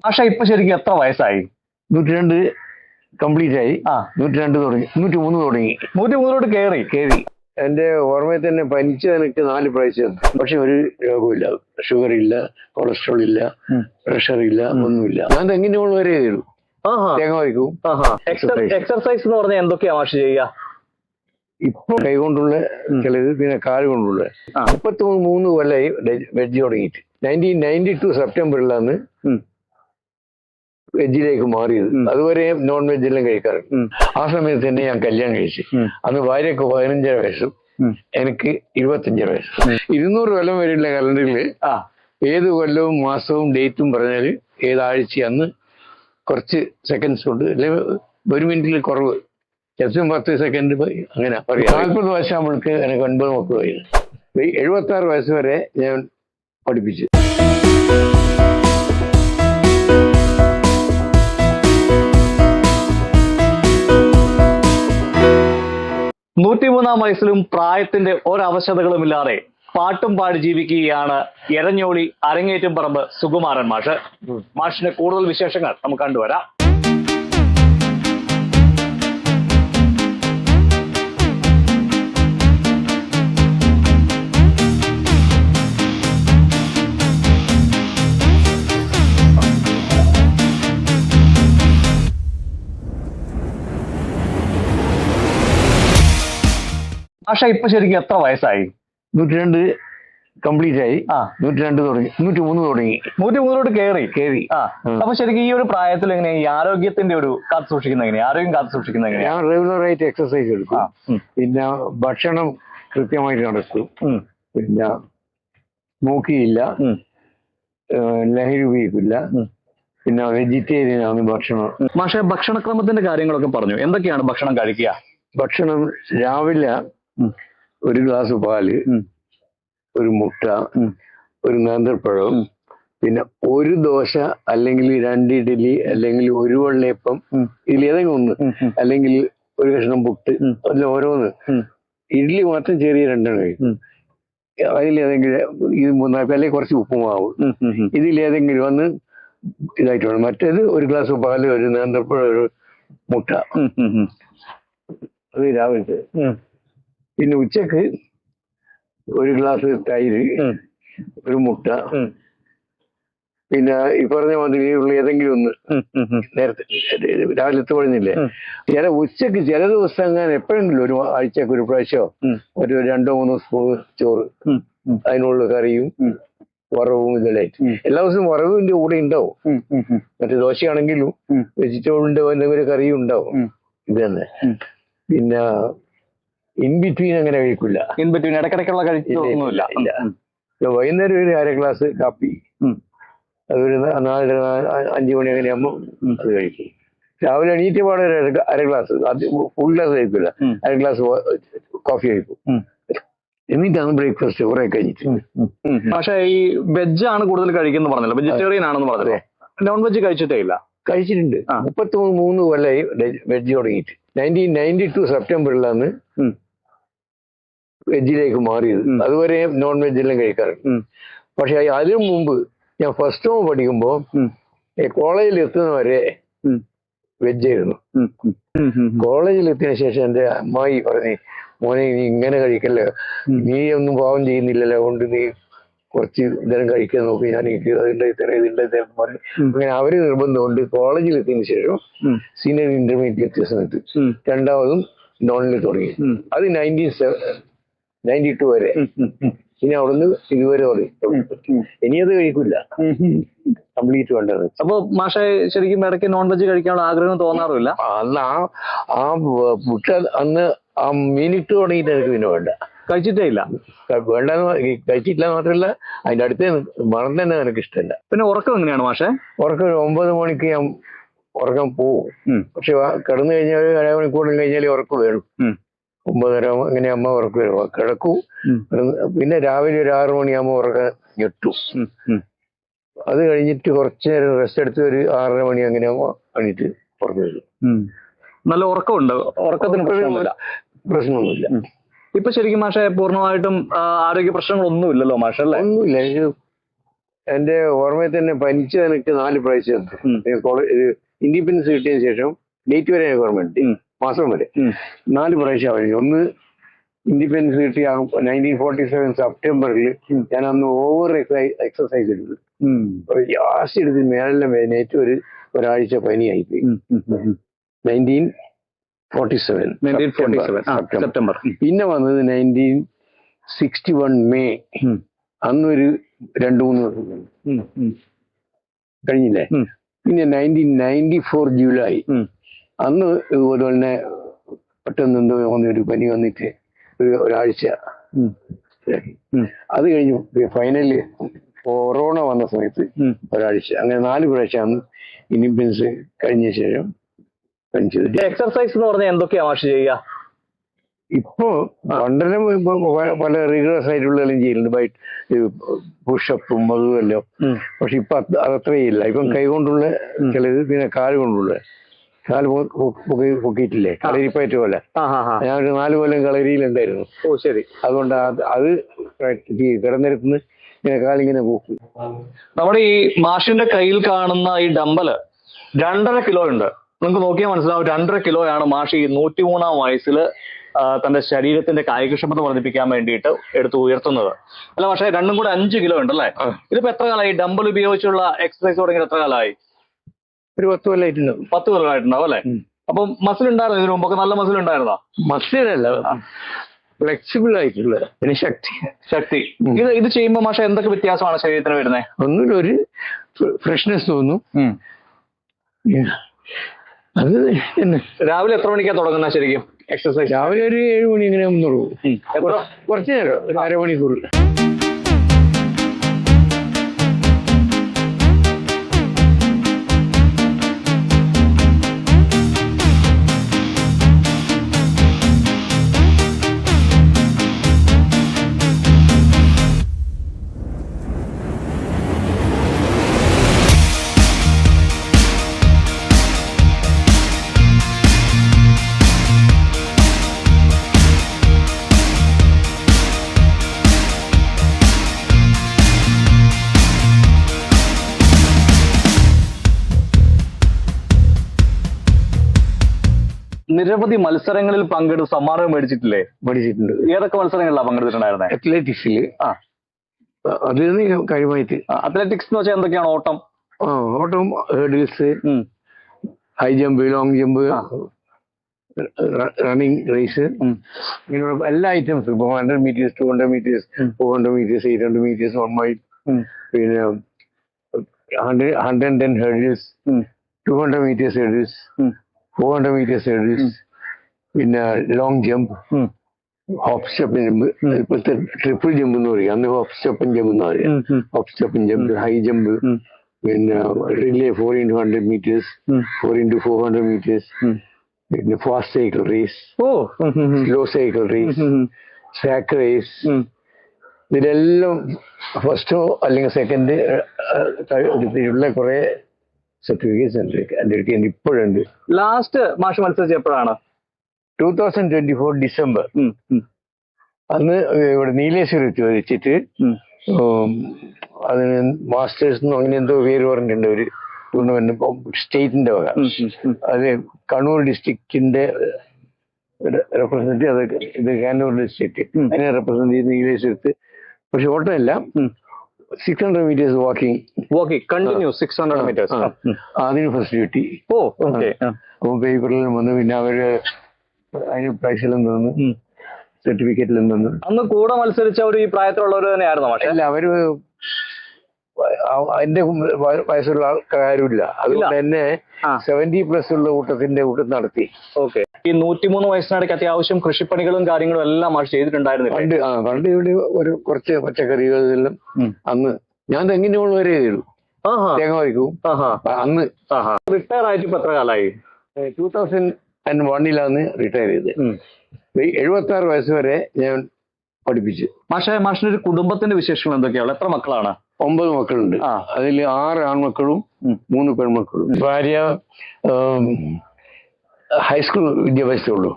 പക്ഷെ ഇപ്പൊ ശരിക്കും എത്ര വയസ്സായി? 102 കംപ്ലീറ്റ് ആയി. 102 തുടങ്ങി, 103 തുടങ്ങി. 103 കയറി. എന്റെ ഓർമ്മയിൽ തന്നെ പനിച്ച് എനിക്ക് 4 പ്രാവശ്യം. പക്ഷെ ഒരു രോഗമില്ല. ഷുഗർ ഇല്ല, കൊളസ്ട്രോൾ ഇല്ല, പ്രഷർ ഇല്ല, ഒന്നുമില്ല. ഞാൻ തെങ്ങിന്റെ മുകളിൽ വരെ കയറും, തേങ്ങ വയ്ക്കും. എക്സർസൈസ് എന്ന് പറഞ്ഞാൽ എന്തൊക്കെയാ മാഷ് ചെയ്യുക? ഇപ്പൊ കൈകൊണ്ടുള്ള ചിലത്, പിന്നെ കാല് കൊണ്ടുള്ള. 33 കൊല്ലായി വെജ് തുടങ്ങിയിട്ട്. 1992 സെപ്റ്റംബറിലാണ് വെജിലേക്ക് മാറിയത്. അതുവരെ നോൺ വെജ് എല്ലാം കഴിക്കാറുണ്ട്. ആ സമയത്ത് തന്നെ ഞാൻ കല്യാണം കഴിച്ചു. അന്ന് ഭാര്യക്ക് 15 വയസ്സും എനിക്ക് 25 വയസ്സും. 200 കൊല്ലം വരെയുള്ള കലണ്ടറിൽ ഏത് കൊല്ലവും മാസവും ഡേറ്റും പറഞ്ഞാൽ ഏതാഴ്ച അന്ന് കുറച്ച് സെക്കൻഡ്സ് കൊണ്ട്, അല്ലെങ്കിൽ 1 മിനിറ്റിൽ കുറവ്, ചിലപ്പം 10 സെക്കൻഡ് അങ്ങനെ പറയാം. 40 വയസ്സാകുമ്പോഴേക്ക് എനിക്ക് 9 മക്കളായി. 76 വയസ്സ് വരെ ഞാൻ പഠിപ്പിച്ചു. നൂറ്റിമൂന്നാം വയസ്സിലും പ്രായത്തിന്റെ ഒരവശതകളുമില്ലാതെ പാട്ടും പാടി ജീവിക്കുകയാണ് എരഞ്ഞോളി അരങ്ങേറ്റം പറമ്പ് സുകുമാരൻ മാഷ്. മാഷിന്റെ കൂടുതൽ വിശേഷങ്ങൾ നമുക്ക് കണ്ടുവരാം. മാഷ ഇപ്പൊ ശരിക്കും എത്ര വയസ്സായി? 102 കംപ്ലീറ്റ് ആയി. 102 തുടങ്ങി, 103 തുടങ്ങി. 103 കയറി. അപ്പൊ ശരിക്കും ഈ ഒരു പ്രായത്തിൽ എങ്ങനെയാ ഈ ആരോഗ്യത്തിന്റെ ഒരു കാത്തു സൂക്ഷിക്കുന്നത് എങ്ങനെയാ? ആരോഗ്യം കാത്തു സൂക്ഷിക്കുന്നത് എങ്ങനെയാ? ഞാൻ റെഗുലറായിട്ട് എക്സസൈസ് എടുക്കും. പിന്നെ ഭക്ഷണം കൃത്യമായിട്ട് നടക്കും. പിന്നെ നോക്കിയില്ല, ലഹരി ഉപയോഗിക്കില്ല. പിന്നെ വെജിറ്റേറിയൻ ആണ് ഭക്ഷണം. പക്ഷേ ഭക്ഷണക്രമത്തിന്റെ കാര്യങ്ങളൊക്കെ പറഞ്ഞു. എന്തൊക്കെയാണ് ഭക്ഷണം കഴിക്കുക? ഭക്ഷണം രാവിലെ 1 ഗ്ലാസ് പാല്, 1 മുട്ട, 1 നേന്ത്രപ്പഴം, പിന്നെ 1 ദോശ, അല്ലെങ്കിൽ 2 ഇഡലി, അല്ലെങ്കിൽ 1 വെള്ളയപ്പം, ഇതിലേതെങ്കിലും ഒന്ന്, അല്ലെങ്കിൽ 1 കഷ്ണം പുട്ട്, അതിൽ ഓരോന്ന്. ഇഡ്ഡലി മാത്രം ചെറിയ 2 കഴിക്കും. അതിലേതെങ്കിലും ഇത് 3 അല്ലെങ്കിൽ കുറച്ച് ഉപ്പുമാവ്, ഇതിലേതെങ്കിലും ഒന്ന് ഇതായിട്ട് വേണം. മറ്റേത് 1 ഗ്ലാസ് പാല്, 1 നേന്ത്രപ്പഴം, 1 മുട്ട. അത് രാവിലത്തെ. പിന്നെ ഉച്ചക്ക് 1 ഗ്ലാസ് തൈര്, 1 മുട്ട, പിന്നെ ഈ പറഞ്ഞ മാതിരി ഉള്ള ഏതെങ്കിലും ഒന്ന്. നേരത്തെ രാവിലത്തെ പറഞ്ഞില്ലേ, ഉച്ചക്ക് ചില ദിവസം അങ്ങനെ എപ്പോഴെങ്കിലും 1 ആഴ്ചക്ക് 1 പ്രാവശ്യമോ 1 2-3 സ്പൂൺ ചോറ്, അതിനുള്ള കറിയും വറവും ഇതെല്ലാം. എല്ലാ ദിവസവും വറവിന്റെ കൂടെ ഉണ്ടാവും. മറ്റേ ദോശയാണെങ്കിലും വെജിറ്റബിളിന്റെ എന്തെങ്കിലും കറിയും ഉണ്ടാവും. ഇത് തന്നെ. പിന്നെ ഇൻ ബിറ്റ്വീൻ അങ്ങനെ കഴിക്കില്ല. ഇൻ ബിറ്റ്വീൻ ഇടക്കിടക്കുള്ള കഴിച്ചില്ല. വൈകുന്നേരം 1 അര ഗ്ലാസ് കാപ്പി, അതൊരു 4-5 മണി അങ്ങനെയാകുമ്പോൾ അത് കഴിക്കും. രാവിലെ എണീറ്റ് പാടെ 1 അര ഗ്ലാസ്, അത് ഫുൾ ഗ്ലാസ് കഴിക്കില്ല, 1 ഗ്ലാസ് കോഫി കഴിക്കും. എന്നിട്ടാണ് ബ്രേക്ക്ഫാസ്റ്റ് കുറെ കഴിഞ്ഞിട്ട്. പക്ഷേ ഈ വെജ് ആണ് കൂടുതൽ കഴിക്കുന്നത് പറഞ്ഞല്ലോ, വെജിറ്റേറിയൻ ആണെന്ന് പറഞ്ഞല്ലോ. നോൺ വെജ് കഴിച്ചിട്ടേ ഇല്ല? കഴിച്ചിട്ടുണ്ട്. 33 കൊല്ലായി വെജ് തുടങ്ങിയിട്ട്. 1992 സെപ്റ്റംബറിലാണ് വെജിലേക്ക് മാറിയത്. അതുവരെ നോൺ വെജ് എല്ലാം കഴിക്കാറുണ്ട്. പക്ഷെ അതിനു മുമ്പ് ഞാൻ ഫസ്റ്റ് ടൈം പഠിക്കുമ്പോൾ കോളേജിൽ എത്തുന്നവരെ വെജായിരുന്നു. കോളേജിൽ എത്തിയതിനു ശേഷം എന്റെ അമ്മായി പറഞ്ഞു, മോനെ നീ ഇങ്ങനെ കഴിക്കല്ലേ, നീ ഒന്നും പാവം ചെയ്യുന്നില്ലല്ലോ, അതുകൊണ്ട് നീ കുറച്ച് ഇതെല്ലാം കഴിക്കാൻ നോക്കി. ഞാൻ എനിക്ക് പറഞ്ഞു. അങ്ങനെ അവര് നിർബന്ധം കൊണ്ട് കോളേജിൽ എത്തിയതിനു ശേഷം സീനിയർ ഇന്റർമീഡിയറ്റ് സമയത്ത് 2ാമതും നോണിൽ തുടങ്ങി. അത് 1992 വരെ. ഇനി അവിടുന്ന് ഇതുവരെ തുടങ്ങി. ഇനി അത് കഴിക്കില്ല, കംപ്ലീറ്റ് വേണ്ടത്. അപ്പൊ മാഷെ ശരിക്കും ഇടയ്ക്ക് നോൺ വെജ് കഴിക്കാനുള്ള ആഗ്രഹം തോന്നാറില്ല? അന്ന് ആ മുട്ട അന്ന് ആ മീനിട്ട് തുടങ്ങിയിട്ട് എനിക്ക് പിന്നെ വേണ്ട, കഴിച്ചിട്ടേ ഇല്ല. വേണ്ടെന്ന് കഴിച്ചിട്ടില്ല മാത്രമല്ല, അതിന്റെ അടുത്ത് മണം തന്നെ എനിക്ക് ഇഷ്ടമല്ല. പിന്നെ ഉറക്കം എങ്ങനെയാണ് മാഷെ? ഉറക്കം 9 മണിക്ക് ഞാൻ ഉറക്കം പോവും. പക്ഷെ കിടന്നു കഴിഞ്ഞാൽ 1 മണിക്കൂർ കഴിഞ്ഞാൽ ഉറക്കം വരും. 9:30 അങ്ങനെ അമ്മ ഉറക്കം വരും, കിടക്കും. പിന്നെ രാവിലെ 6 മണിയാകുമ്പോൾ ഉറക്കം ഞെട്ടും. അത് കഴിഞ്ഞിട്ട് കുറച്ചു നേരം റെസ്റ്റ് എടുത്ത് 6:30 മണി അങ്ങനെ ആകുമ്പോൾ എണീറ്റ് ഉറക്കം വരും. നല്ല ഉറക്കമുണ്ട്, ഉറക്കത്തിന് പ്രശ്നമൊന്നുമില്ല. ഇപ്പൊ ശരിക്കും മാഷെ പൂർണ്ണമായിട്ടും ആരോഗ്യ പ്രശ്നങ്ങളൊന്നും ഇല്ലല്ലോ മാഷെ? അല്ലേ? ഒന്നുമില്ല. എന്റെ ഓർമ്മയിൽ തന്നെ പനിച്ച് എനിക്ക് 4 പ്രാവശ്യം ഇൻഡിപെൻഡൻസ് കിട്ടിയതിന് ശേഷം ഡേറ്റ് വരെ എനിക്ക് ഓർമ്മയുണ്ട്, മാസം വരെ 4 പ്രാവശ്യം പനിച്ചു. ഒന്ന് ഇൻഡിപെൻഡൻസ് കിട്ടിയ 1947 സെപ്റ്റംബറിൽ ഞാൻ അന്ന് ഓവർ എക്സസൈസ് എടുത്തു. ലാസ്റ്റ് എടുത്ത് മേലെല്ലാം വേദനയേറ്റ് ഒരാഴ്ച പനിയായിപ്പോയി. 1947 സെപ്റ്റംബർ. പിന്നെ വന്നത് 1961 മെയ്. അന്നൊരു 2-3 ദിവസം കഴിഞ്ഞില്ലേ. പിന്നെ 1994 ജൂലൈ. അന്ന് ഇതുപോലെ തന്നെ പെട്ടെന്ന് എന്തോ ഒരു പനി വന്നിട്ട് ഒരാഴ്ച. അത് കഴിഞ്ഞു ഫൈനല് കൊറോണ വന്ന സമയത്ത് ഒരാഴ്ച. അങ്ങനെ 4 പ്രാവശ്യമാണ് ഇൻഡിപെൻഡൻസ് കഴിഞ്ഞ ശേഷം പനിച്ചത്. എക്സർസൈസ് എന്ന് പറഞ്ഞാൽ എന്തൊക്കെയാ മാഷ് ചെയ്യുക? ഇപ്പോ പണ്ടെല്ലാം പല റിഗറസ് ആയിട്ടുള്ളതെല്ലാം ചെയ്യുന്നുണ്ട്, പുഷപ്പും അതുമല്ലോ. പക്ഷെ ഇപ്പൊ അതത്രയില്ല. ഇപ്പം കൈകൊണ്ടുള്ള ചിലത്, പിന്നെ കാല് കൊണ്ടുള്ള. കാല് പൊക്കിയിട്ടില്ലേ, കളരിപ്പയറ്റ് പോലെ. ഞാൻ ഒരു 4 കൊല്ലം കളരിയിലുണ്ടായിരുന്നു. ഓ ശരി. അതുകൊണ്ട് അത് കിടന്നിടത്തുനിന്ന് ഇങ്ങനെ കാലിങ്ങനെ പോക്കും. നമ്മുടെ ഈ മാഷിന്റെ കയ്യിൽ കാണുന്ന ഈ ഡമ്പല് 2.5 കിലോ ഉണ്ട്. നിങ്ങൾക്ക് നോക്കിയാൽ മനസ്സിലാവും 2.5 കിലോയാണ് മാഷ് ഈ 103-ാം വയസ്സിൽ തന്റെ ശരീരത്തിന്റെ കായികക്ഷമത വർദ്ധിപ്പിക്കാൻ വേണ്ടിയിട്ട് എടുത്ത് ഉയർത്തുന്നത്. അല്ല പക്ഷേ രണ്ടും കൂടെ 5 കിലോ ഉണ്ട് അല്ലേ? ഇതിപ്പോ എത്ര കാലമായി ഡമ്പൽ ഉപയോഗിച്ചുള്ള എക്സസൈസ് തുടങ്ങിയത്? എത്ര കാലമായി? ഒരു 10 കൊല്ലമായിട്ടുണ്ടാവും. 10 കൊല്ലമായിട്ടുണ്ടാവും അല്ലേ? അപ്പം മസിൽ ഉണ്ടായിരുന്നു ഇതിനു മുമ്പൊക്കെ? നല്ല മസിൽ ഉണ്ടായിരുന്നോ? മസിലല്ല, ഫ്ലെക്സിബിൾ ആയിട്ടുള്ള പിന്നെ ശക്തി. ഇത് ചെയ്യുമ്പോൾ മാഷ എന്തൊക്കെ വ്യത്യാസമാണ് ശരീരത്തിന് വരുന്നത്? ഒന്നുമില്ല, ഒരു ഫ്രഷ്നെസ് തോന്നും. അത് തന്നെ. രാവിലെ എത്ര മണിക്കാണ് തുടങ്ങുന്നത് ശരിക്കും എക്സസൈസ്? രാവിലെ ഒരു 7 മണി ഇങ്ങനെ തുടങ്ങും. കുറച്ചു നേരം, ഒരു അരമണിക്കൂർ. നിരവധി മത്സരങ്ങളിൽ പങ്കെടുത്ത് സമ്മാനം മേടിച്ചിട്ടില്ലേ? മേടിച്ചിട്ടുണ്ട്. ഏതൊക്കെ മത്സരങ്ങളിലാണ് പങ്കെടുത്തിട്ടുണ്ടായിരുന്നത്? അത്ലറ്റിക്സില്. അത് കാര്യമായിട്ട്. അത്ലറ്റിക്സ് എന്ന് വെച്ചാൽ എന്തൊക്കെയാണ്? ഓട്ടം, hurdles, high jump, long jump, running race, ഇങ്ങനെയുള്ള എല്ലാ ഐറ്റംസും. ഇപ്പൊ 100 meters, 200 meters, 400 meters, 800 meters, 1 mile, പിന്നെ 110 hurdles, 200 meters hurdles, 400 meters hurdles, പിന്നെ long jump, hop step jump, ഇപ്പോഴത്തെ ട്രിപ്പിൾ ജമ്പ് എന്ന് പറയും. അന്ന് ഹോപ്പ് സ്റ്റെപ്പൻ ജമ്പ് എന്ന് പറയാം. Hop step and jump, high jump, പിന്നെ relay 4x100 meters, 4x400 meters, പിന്നെ fast cycle race, slow cycle race, sack race. ഇതിലെല്ലാം ഫസ്റ്റോ അല്ലെങ്കിൽ സെക്കൻഡ് എടുത്തിട്ടുള്ള കുറെ സർട്ടിഫിക്കറ്റ്സ് ഉണ്ട് എൻ്റെ അടുത്ത്. ഇപ്പോഴുണ്ട്. ലാസ്റ്റ് മാഷ് മത്സരിച്ച എപ്പോഴാണ്? 2024 ഡിസംബർ. അന്ന് ഇവിടെ നീലേശ്വരത്ത് വെച്ചിട്ട് അതിന് മാസ്റ്റേഴ്സ് അങ്ങനെ എന്തോ പേര് പറഞ്ഞിട്ടുണ്ട് ഒരു ടൂർണമെന്റ്, സ്റ്റേറ്റിന്റെ വക. അത് കണ്ണൂർ ഡിസ്ട്രിക്റ്റിന്റെ റെപ്രസെന്റ്, അത് ഇത് കണ്ണൂർ ഡിസ്ട്രിക്ട്, അതിനെ റെപ്രസെന്റ് ചെയ്ത് നീലേശ്വരത്ത്. പക്ഷെ ഓട്ടമില്ല, 600 meters വാക്കിംഗ് കണ്ടിന്യൂസ് 600 meters. അതിന് ഫസ്റ്റ് കിട്ടി. അപ്പൊ പേപ്പറിലും വന്നു. പിന്നെ അവര് അതിന് പ്രൈസിലും തന്നു, സർട്ടിഫിക്കറ്റിലും തന്നു. അന്ന് കൂടെ മത്സരിച്ചവർ ഈ പ്രായത്തിലുള്ളവർ തന്നെയായിരുന്നു? പക്ഷേ അല്ല, അവര് എന്റെ വയസ്സുള്ള ആൾക്കാരുമില്ല. അതുകൊണ്ട് തന്നെ 70+ ഉള്ള കൂട്ടത്തിൽ നടത്തി. ഈ 103 വയസ്സിനിടയ്ക്ക് അത്യാവശ്യം കൃഷിപ്പണികളും കാര്യങ്ങളും എല്ലാം മാഷ് ചെയ്തിട്ടുണ്ടായിരുന്നു. പണ്ട് ഇവിടെ ഒരു കുറച്ച് പച്ചക്കറികളെല്ലാം അന്ന് ഞാൻ തെങ്ങിന്റെ മുകളിൽ വരെ ചെയ്തു. തേങ്ങ വയ്ക്കും അന്ന്. റിട്ടയർ ആയിട്ട് ഇപ്പൊ എത്ര കാലമായി? 2001 റിട്ടയർ ചെയ്ത്. 76 വയസ്സ് വരെ ഞാൻ പഠിപ്പിച്ചു. മാഷിന്റെ ഒരു കുടുംബത്തിന്റെ വിശേഷങ്ങൾ എന്തൊക്കെയാണ്? എത്ര മക്കളാണ്? 9 മക്കളുണ്ട്. അതിൽ 6 ആൺമക്കളും 3 പെൺമക്കളും. ഭാര്യ ഹൈസ്കൂൾ വിദ്യാഭ്യാസമുള്ളൂ.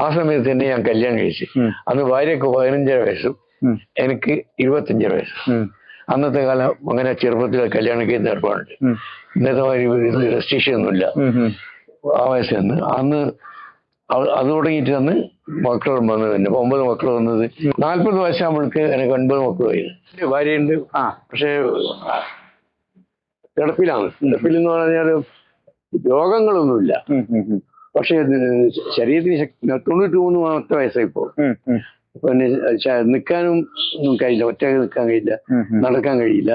ആ സമയത്ത് തന്നെ ഞാൻ കല്യാണം കഴിച്ചു. അന്ന് ഭാര്യക്ക് 15 വയസ്സും എനിക്ക് 25 വയസ്സും. അന്നത്തെ കാലം അങ്ങനെ ചെറുപ്പത്തിൽ കല്യാണം ചെയ്യുന്ന ഏർപ്പാടുണ്ട്. ഇന്നത്തെ മാതിരി റെസ്ട്രിക്ഷൻ ഒന്നുമില്ല. ആ വയസ്സിൽ നിന്ന് അന്ന് അത് തുടങ്ങിയിട്ട് അന്ന് മക്കളും വന്നത് തന്നെ 9 മക്കൾ വന്നത്. 40 വയസ്സാകുമ്പോഴേക്ക് എനിക്ക് 9 മക്കളുമായി. ഭാര്യയുണ്ട്. പക്ഷേ കിടപ്പിലാണ്. കിടപ്പിലെന്ന് പറഞ്ഞാൽ രോഗങ്ങളൊന്നുമില്ല. പക്ഷെ ശരീരത്തിന് 93 വയസ്സായിപ്പോ. പിന്നെ നിൽക്കാനും ഒന്നും കഴിയില്ല, ഒറ്റയ്ക്ക് നിൽക്കാൻ കഴിയില്ല, നടക്കാൻ കഴിയില്ല.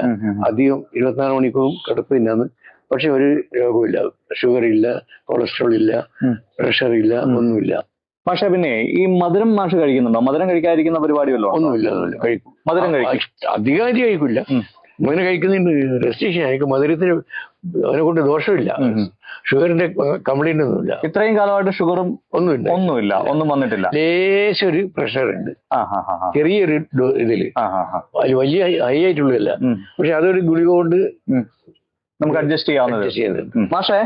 അധികം 24 മണിക്കൂറും കിടപ്പില്ലാന്ന്. പക്ഷെ ഒരു രോഗമില്ല, ഷുഗർ ഇല്ല, കൊളസ്ട്രോൾ ഇല്ല, പ്രഷർ ഇല്ല, ഒന്നുമില്ല. പക്ഷെ പിന്നെ ഈ മധുരം മാഷ് കഴിക്കുന്നുണ്ടോ? മധുരം കഴിക്കാതിരിക്കുന്ന പരിപാടിയല്ലോ? ഒന്നുമില്ല, കഴിക്കും. മധുരം കഴിക്കും. അധികാരി കഴിക്കില്ല. അങ്ങനെ കഴിക്കുന്നുണ്ട്. റെസ്ട്രിക്ഷൻ. എനിക്ക് മധുരത്തിന് അതിനെ കൊണ്ട് ദോഷമില്ല. ഷുഗറിന്റെ കംപ്ലൈന്റ് ഒന്നുമില്ല. ഇത്രയും കാലമായിട്ട് ഷുഗറും ഒന്നുമില്ല, ഒന്നും വന്നിട്ടില്ല. ലേശൊരു പ്രഷർ ഉണ്ട്, ചെറിയൊരു ഇതില്. അത് വലിയ ഹൈ ആയിട്ടുള്ളതല്ല. പക്ഷെ അതൊരു ഗുളിക കൊണ്ട് നമുക്ക് അഡ്ജസ്റ്റ് ചെയ്യാവുന്നത്. മാഷേ,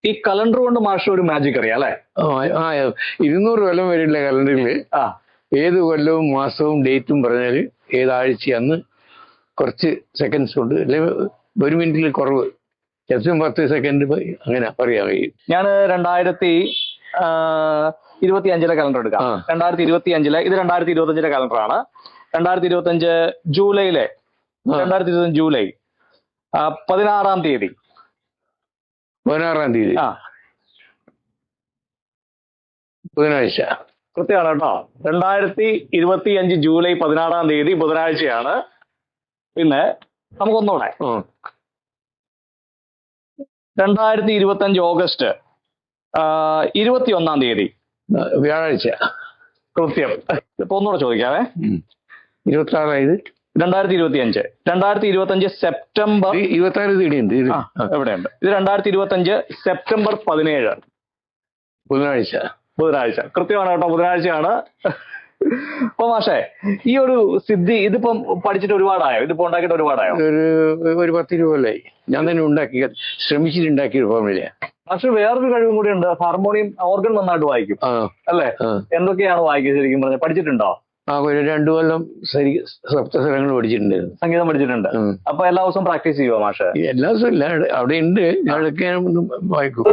ഈ കലണ്ടർ കൊണ്ട് മാഷ് ഒരു മാജിക് അറിയാം അല്ലെ? 200 കൊല്ലം വരെയുള്ള കലണ്ടറില് ഏത് കൊല്ലവും മാസവും ഡേറ്റും പറഞ്ഞാല് ഏതാഴ്ചയാന്ന് കുറച്ച് സെക്കൻഡ്സ് കൊണ്ട്, അല്ലെങ്കിൽ 1 മിനിറ്റിൽ കുറവ്, ചിലപ്പോൾ 10 സെക്കൻഡ് അങ്ങനെ പറയാൻ കഴിയും. ഞാൻ 2025 കലണ്ടർ എടുക്കാം. 2025 ഇത് 2025 കലണ്ടറാണ്. 2025 ജൂലൈ 16-ാം തീയതി. 16-ാം തീയതി ബുധനാഴ്ച. കൃത്യമാണ് കേട്ടോ. 2025 ജൂലൈ 16-ാം തീയതി ബുധനാഴ്ചയാണ്. പിന്നെ നമുക്കൊന്നുകൂടെ 2025 ഓഗസ്റ്റ് 21-ാം തീയതി വ്യാഴാഴ്ച. കൃത്യം. ഇപ്പൊ ഒന്നുകൂടെ ചോദിക്കാവേ. 26 2025 സെപ്റ്റംബർ 26 തീയതിയുണ്ട്. എവിടെയുണ്ട്? ഇത് 2025 സെപ്റ്റംബർ 17 ബുധനാഴ്ച. കൃത്യമാണ് കേട്ടോ, ബുധനാഴ്ചയാണ്. അപ്പൊ മാഷേ, ഈ ഒരു സിദ്ധി ഇതിപ്പം പഠിച്ചിട്ട് ഒരുപാടായോ? ഇതിപ്പോ ഉണ്ടാക്കിയിട്ട് ഒരുപാടായോ? ഒരു 10-20 കൊല്ലായി. ഞാൻ തന്നെ ഉണ്ടാക്കി, ശ്രമിച്ചിട്ടുണ്ടാക്കിയ ഒരു ഫോമില്ല. മാഷ് വേറൊരു കഴിവും കൂടി ഉണ്ട്, ഹാർമോണിയം ഓർഗൻ നന്നായിട്ട് വായിക്കും അല്ലേ? എന്തൊക്കെയാണ് വായിക്കുക ശരിക്കും പറഞ്ഞാൽ? പഠിച്ചിട്ടുണ്ടോ? ഒരു 2 കൊല്ലം സപ്തസ്വരങ്ങൾ പഠിച്ചിട്ടുണ്ട്, സംഗീതം പഠിച്ചിട്ടുണ്ട്. അപ്പൊ എല്ലാ ദിവസവും പ്രാക്ടീസ് ചെയ്യുമോ മാഷ്? എല്ലാ ദിവസവും ഇല്ല, അവിടെ ഉണ്ട്. ഞാൻ വായിക്കും.